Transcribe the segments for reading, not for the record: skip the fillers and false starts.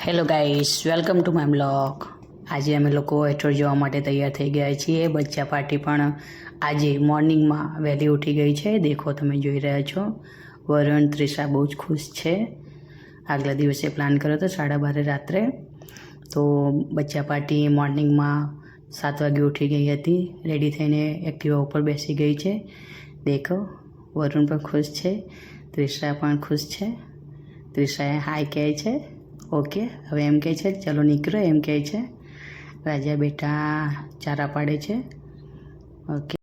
Hello guys, welcome to my blog. આજે અમે લોકો હેઠળ જવા માટે તૈયાર થઈ ગયા છીએ. બચ્ચા પાર્ટી પણ આજે મોર્નિંગમાં વહેલી ઉઠી ગઈ છે. દેખો, તમે જોઈ રહ્યા છો. વરુણ, ત્રિષા બહુ જ ખુશ છે. આગલા દિવસે પ્લાન કર્યો હતો 12:30 રાત્રે. તો બચ્ચા પાર્ટી મોર્નિંગમાં 7 વાગે ઉઠી ગઈ હતી. રેડી થઈને એક્ટિવા ઉપર બેસી ગઈ છે. દેખો, વરુણ પણ ખુશ છે, ત્રિષા પણ ખુશ છે. ત્રિષાએ હાય કહે છે. ઓકે, હવે એમ કહે છે ચલો નીકળો, એમ કહે છે. રાજા બેટા ચારા પાડે છે. ઓકે,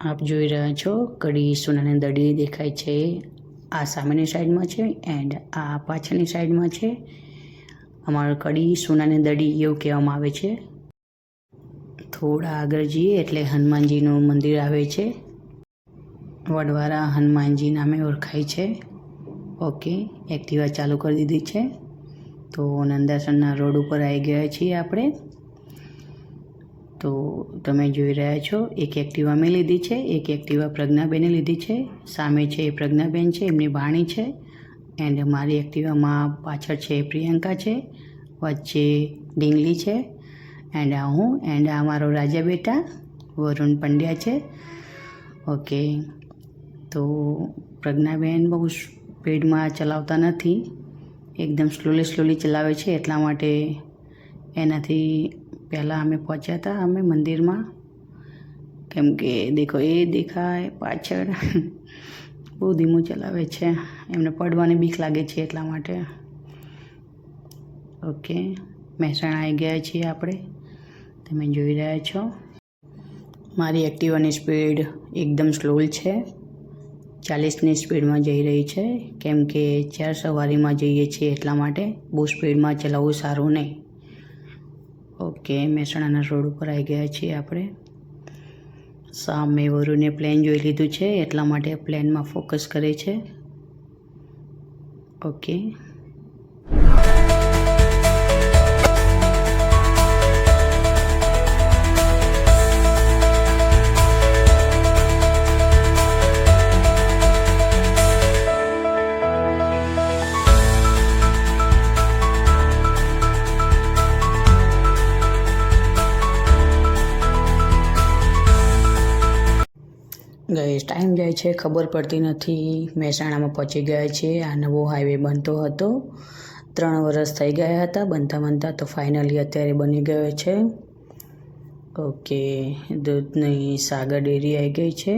આપ જોઈ રહ્યા છો કડી સોનાની દડી દેખાય છે. આ સામેની સાઈડમાં છે એન્ડ આ પાછળની સાઈડમાં છે. અમારું કડી સોનાની દડી એવું કહેવામાં આવે છે. થોડા આગળ જઈએ એટલે હનુમાનજીનું મંદિર આવે છે. વડવારા હનુમાનજી નામે ઓળખાય છે. ઓકે, એક્ટિવા ચાલુ કરી દીધી છે. તો નંદાસરના રોડ ઉપર આવી ગયા છીએ આપણે. તો તમે જોઈ રહ્યા છો, એક એક્ટિવા મેં લીધી છે, એક એક્ટિવા પ્રજ્ઞાબેને લીધી છે. સામે છે એ પ્રજ્ઞાબેન છે, એમની ભાણી છે. એન્ડ મારી એક્ટિવામાં પાછળ છે પ્રિયંકા છે, વચ્ચે ઢીંગલી છે, એન્ડ આ હું, એન્ડ આ મારો રાજા બેટા વરુણ પંડ્યા છે. ઓકે, તો પ્રજ્ઞાબેન બહુ સ્પીડમાં ચલાવતા નથી, એકદમ સ્લોલી ચલાવે છે. એટલા માટે એનાથી પહેલાં અમે પહોંચ્યા હતા અમે મંદિરમાં. કેમ કે દેખો, એ દેખાય પાછળ બહુ ધીમું ચલાવે છે, એમને પડવાની બીક લાગે છે એટલા માટે. ઓકે, મહેસાણા આવી ગયા છીએ આપણે. તમે જોઈ રહ્યા છો મારી એક્ટિવાની સ્પીડ એકદમ સ્લો છે, 40ની સ્પીડમાં જઈ રહી છે. કેમ કે 4 સવારીમાં જઈએ છીએ એટલા માટે બહુ સ્પીડમાં ચલાવવું સારું નહીં. ઓકે, મહેસાણાના રોડ ઉપર આવી ગયા છીએ આપણે. સામે વરુને પ્લેન જોઈ લીધું છે એટલા માટે પ્લેનમાં ફોકસ કરે છે. ઓકે, ગાઈસ, ટાઈમ જાય છે ખબર પડતી નથી. મહેસાણામાં પહોંચી ગયા છીએ. આ નવો હાઈવે બનતો હતો, 3 વર્ષ થઈ ગયા હતા બનતા તો ફાઇનલી અત્યારે બની ગયો છે. ઓકે, દૂધની સાગર ડેરી આવી ગઈ છે.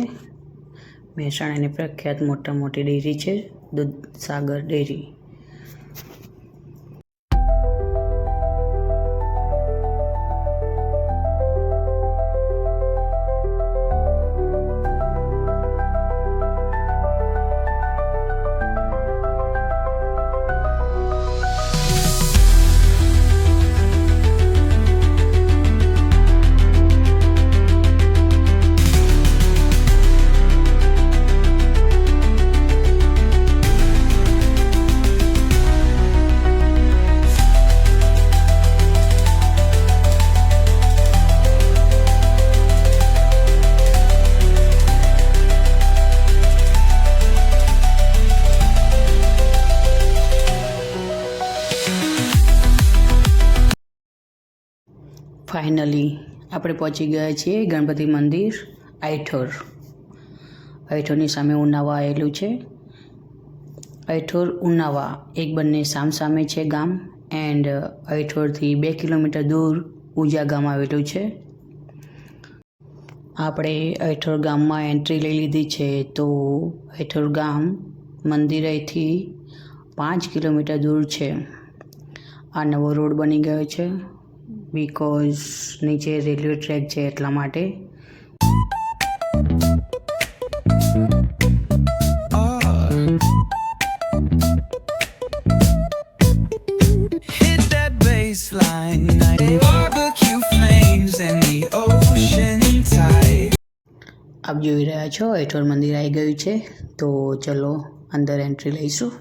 મહેસાણાની પ્રખ્યાત મોટી ડેરી છે દૂધ સાગર ડેરી. ફાઇનલી આપણે પહોંચી ગયા છીએ ગણપતિ મંદિર આઈઠોર. આઈઠોરની સામે ઉનાવા આવેલું છે. આઈઠોર ઉનાવા એક બંને સામે છે ગામ. એન્ડ આઈઠોરથી 2 કિલોમીટર દૂર ઉજા ગામ આવેલું છે. આપણે આઈઠોર ગામમાં એન્ટ્રી લઈ લીધી છે. તો આઈઠોર ગામ મંદિર અહીંથી 5 કિલોમીટર દૂર છે. આ નવો રોડ બની ગયો છે બીકોઝ નીચે રેલવે ટ્રેક છે એટલા માટે. આપ જોઈ રહ્યા છો આઈઠોર મંદિર આવી ગયું છે. તો ચલો અંદર એન્ટ્રી લઈશું.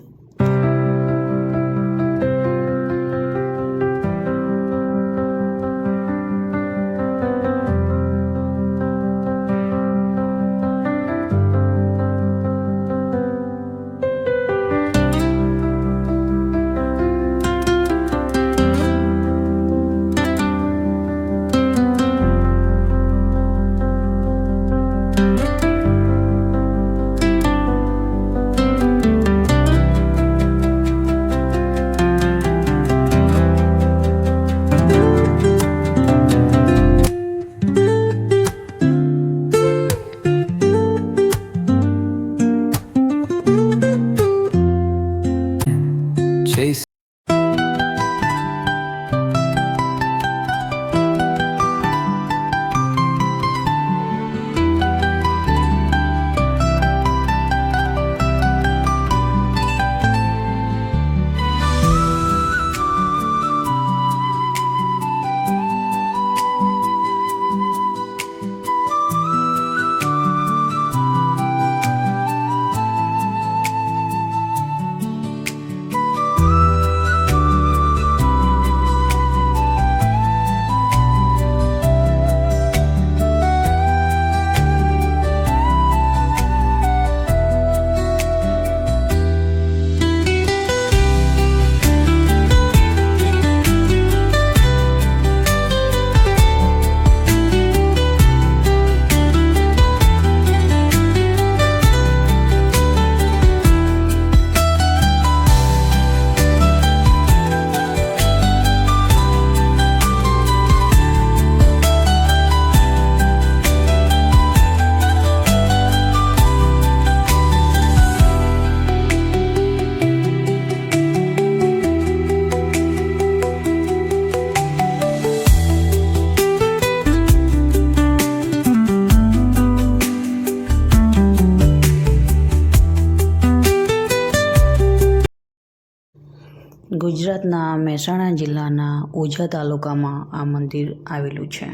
ગુજરાતના મહેસાણા જિલ્લાના ઓજા તાલુકામાં આ મંદિર આવેલું છે.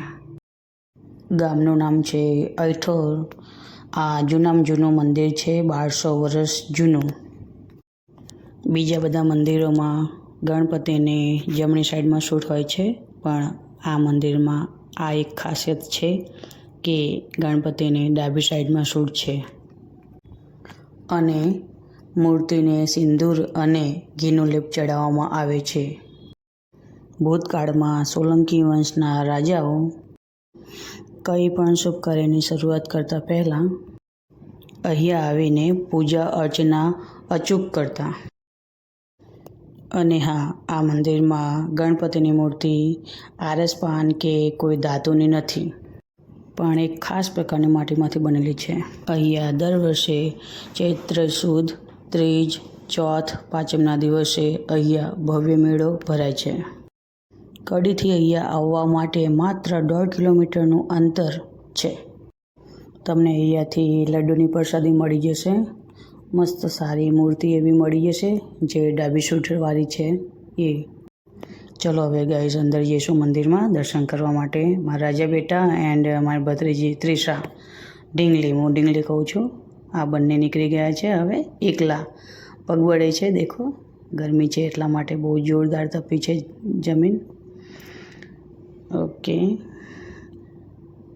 ગામનું નામ છે ઐઠોર. આ જૂનામાં જૂનું મંદિર છે, 1200 વર્ષ જૂનું. બીજા બધા મંદિરોમાં ગણપતિને જમણી સાઈડમાં શૂટ હોય છે, પણ આ મંદિરમાં આ એક ખાસિયત છે કે ગણપતિને ડાબી સાઈડમાં શૂટ છે. અને મૂર્તિને સિંદૂર અને ઘીનું લેપ ચડાવવામાં આવે છે. ભૂતકાળમાં સોલંકી વંશના રાજાઓ કંઈ પણ શુભ કાર્યની શરૂઆત કરતા પહેલાં અહીંયા આવીને પૂજા અર્ચના અચૂક કરતા. અને હા, આ મંદિરમાં ગણપતિની મૂર્તિ આરસ પાન કે કોઈ ધાતુની નથી, પણ એક ખાસ પ્રકારની માટીમાંથી બનેલી છે. અહીંયા દર વર્ષે ચૈત્ર સુદ ત્રીજ, ચોથ, પાંચમના દિવસે અહીંયા ભવ્ય મેળો ભરાય છે. કડીથી અહીંયા આવવા માટે માત્ર 1.5 કિલોમીટરનું અંતર છે. તમને અહીંયાથી લડ્ડુની પ્રસાદી મળી જશે. મસ્ત સારી મૂર્તિ એવી મળી જશે જે ડાબી શૂટરવાળી છે એ. ચલો હવે ગાઈઝ અંદર જઈશું મંદિરમાં દર્શન કરવા માટે. મારા રાજા બેટા એન્ડ મારી ભત્રીજી ત્રિષા ઢીંગલી, હું ઢીંગલી કહું છું, આ બંને નીકળી ગયા છે હવે એકલા. પગવડે છે, દેખો ગરમી છે એટલા માટે બહુ જોરદાર તપી છે જમીન. ઓકે,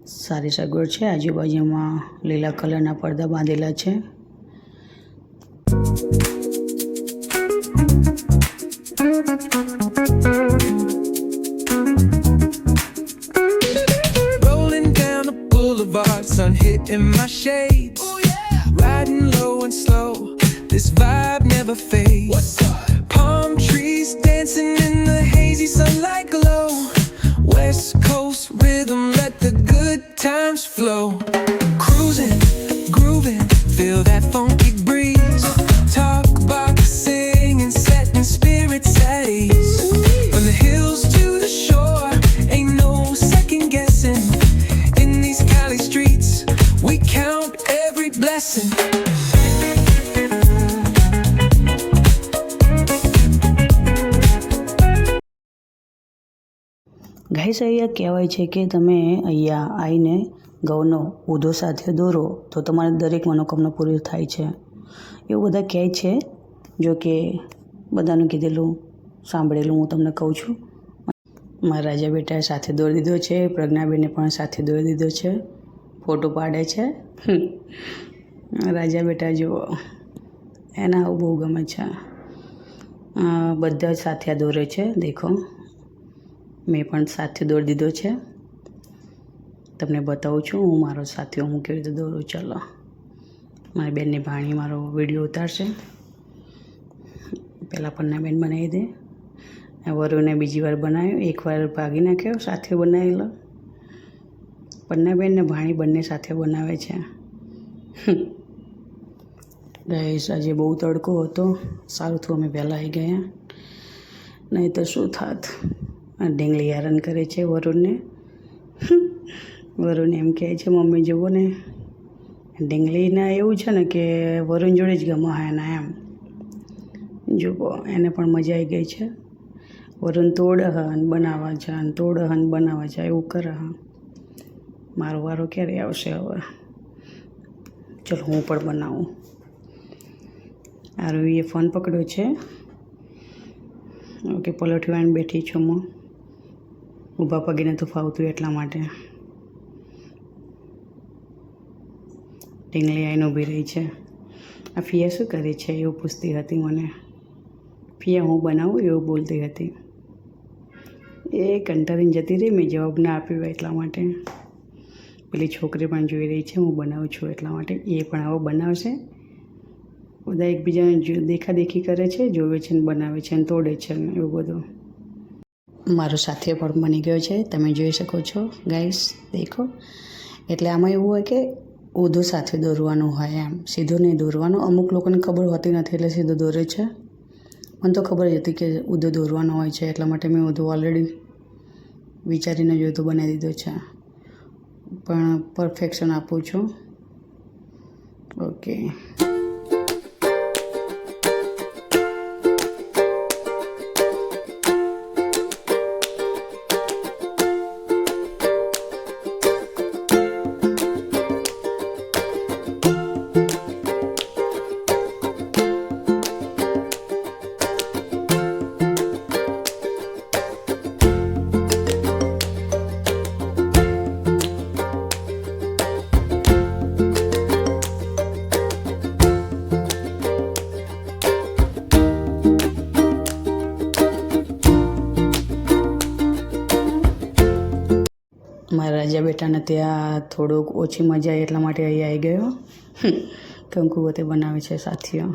સારી સગવડ છે. આજુબાજુમાં લીલા કલરના પડદા બાંધેલા છે. Sun hitting my shades. Oh, yeah. Riding low and slow. This vibe never fades. What's up? Palm trees dancing in the hazy sunlight glow. West Coast rhythm, let the good times flow. Cruising, grooving, feel that funky breeze. Talk about singing, setting spirits at ease. From the hills to the shore, ain't no second guessing. In these Cali streets, we count every blessing. Guys, અહીંયા કહેવાય છે કે તમે અહીંયા આવીને ઘઉંનો ઊધો સાથે દોરો તો તમારે દરેક મનોકામના પૂરી થાય છે, એવું બધા કહે છે. જો કે બધાનું કીધેલું સાંભળેલું હું તમને કહું છું. મારા રાજા બેટાએ સાથે દોરી દીધો છે, પ્રજ્ઞાબેને પણ સાથે દોરી દીધો છે, ફોટો પાડે છે. રાજા બેટા જુઓ, એને આવું બહુ ગમે છે. બધા જ સાથે દોરે છે, દેખો મેં પણ સાથે દોરી દીધો છે. તમને બતાવું છું હું મારો સાથીઓ હું કેવી રીતે દોરું. ચાલો, મારી બેનની ભાણી મારો વિડીયો ઉતારશે. પહેલાં પન્નાબેન બનાવી દે. વરુને બીજી વાર બનાવ્યો, એકવાર ભાગી નાખ્યો, સાથે બનાવેલો. પન્નાબેન ને ભાણી બંને સાથે બનાવે છે. ગાઈસ, આજે બહુ તડકો હતો, સારું થયું અમે પહેલાં આવી ગયા, નહીં તો શું થાત. ઢીંગલી હેરાન કરે છે વરુણને. વરુણ એમ કહે છે મમ્મી જુઓ ને. ઢીંગલીને એવું છે ને કે વરુણ જોડે જ ગમો હા એના એમ. જુઓ, એને પણ મજા આવી ગઈ છે. વરુણ તોડ હન બનાવવા છે અને તોડ હન બનાવવા છે એવું કરે. હા, મારો વારો ક્યારે આવશે હવે. ચલો હું પણ બનાવું. આ રૂઈએ ફોન પકડ્યો છે. ઓકે, પલોઠી વાળીને બેઠી છું હું. ઊભા પગે નહોતું ફાવતું એટલા માટે. ઢીંગલી આવીને ઊભી રહી છે. આ ફિયા શું કરે છે એવું પૂછતી હતી મને. ફિયા હું બનાવું એવું બોલતી હતી. એ કંટાળીને જતી રહી, મેં જવાબ ના આપ્યો એટલા માટે. પેલી છોકરી પણ જોઈ રહી છે હું બનાવું છું એટલા માટે. એ પણ આવો બનાવશે. બધા એકબીજાને દેખાદેખી કરે છે, જોવે છે ને બનાવે છે ને તોડે છે ને એવું બધું. મારો સાથીઓ પણ બની ગયો છે, તમે જોઈ શકો છો ગાઈસ, દેખો. એટલે આમાં એવું હોય કે ઊંધું સાથે દોરવાનું હોય, એમ સીધું નહીં દોરવાનું. અમુક લોકોને ખબર હોતી નથી એટલે સીધું દોરે છે. મને તો ખબર જ હતી કે ઊંધું દોરવાનું હોય છે, એટલા માટે મેં ઊંધું ઓલરેડી વિચારીને જોઈતું બનાવી દીધું છે. પણ પરફેક્શન આપું છું. ઓકે, રાજા બેટાને ત્યાં થોડુંક ઓછી મજા આવી એટલા માટે અહીં આવી ગયો. કંકુ પોતે બનાવે છે સાથીઓ.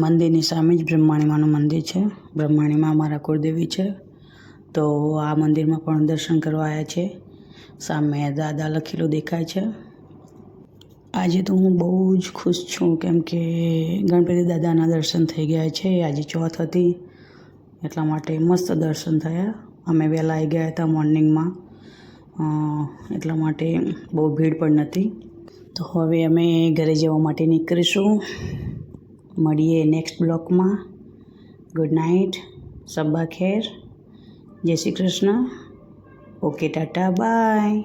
મંદિરની સામે જ બ્રહ્માણીમાનું મંદિર છે. બ્રહ્માણીમાં અમારા કુળદેવી છે, તો આ મંદિરમાં પણ દર્શન કરવા આવ્યા છે. સામે દાદા લખેલું દેખાય છે. આજે તો હું બહુ જ ખુશ છું, કેમ કે ગણપતિ દાદાના દર્શન થઈ ગયા છે. આજે ચોથ હતી એટલા માટે મસ્ત દર્શન થયા. અમે વહેલા આવી ગયા હતા મોર્નિંગમાં, એટલા માટે બહુ ભીડ પણ નથી. તો હવે અમે ઘરે જવા માટે નીકળીશું. મળીએ નેક્સ્ટ બ્લોકમાં. ગુડ નાઇટ, સબ્બા ખેર, જય Shri Krishna. Okay, tata, by.